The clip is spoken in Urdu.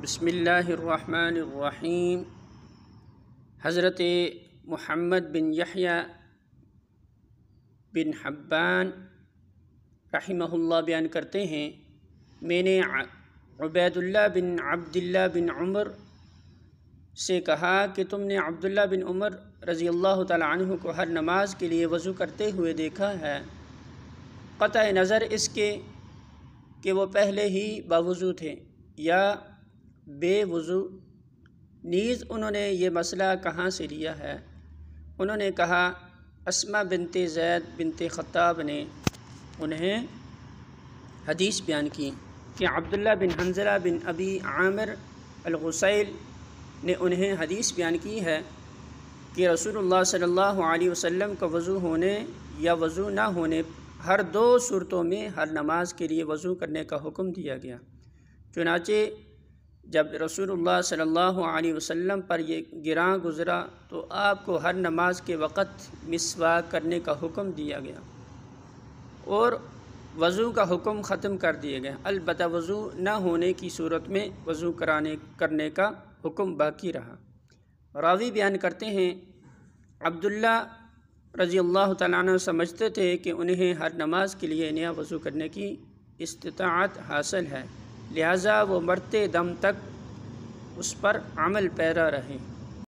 بسم اللہ الرحمن الرحیم۔ حضرت محمد بن یحییٰ بن حبان رحمہ اللہ بیان کرتے ہیں، میں نے عبید اللہ بن عبداللہ بن عمر سے کہا کہ تم نے عبداللہ بن عمر رضی اللہ تعالیٰ عنہ کو ہر نماز کے لیے وضو کرتے ہوئے دیکھا ہے، قطع نظر اس کے کہ وہ پہلے ہی باوضو تھے یا بے وضو۔ نیز انہوں نے یہ مسئلہ کہاں سے لیا ہے؟ انہوں نے کہا اسماء بنت زید بنت خطاب نے انہیں حدیث بیان کی کہ عبداللہ بن حنظلہ بن ابی عامر الغسیل نے انہیں حدیث بیان کی ہے کہ رسول اللہ صلی اللہ علیہ وسلم کا وضو ہونے یا وضو نہ ہونے ہر دو صورتوں میں ہر نماز کے لیے وضو کرنے کا حکم دیا گیا۔ چنانچہ جب رسول اللہ صلی اللہ علیہ وسلم پر یہ گراں گزرا تو آپ کو ہر نماز کے وقت مسواک کرنے کا حکم دیا گیا اور وضو کا حکم ختم کر دیا گیا، البتہ وضو نہ ہونے کی صورت میں وضو کرنے کا حکم باقی رہا۔ راوی بیان کرتے ہیں عبداللہ رضی اللہ تعالیٰ عنہ سمجھتے تھے کہ انہیں ہر نماز کے لیے نیا وضو کرنے کی استطاعت حاصل ہے، لہٰذا وہ مرتے دم تک اس پر عمل پیرا رہے۔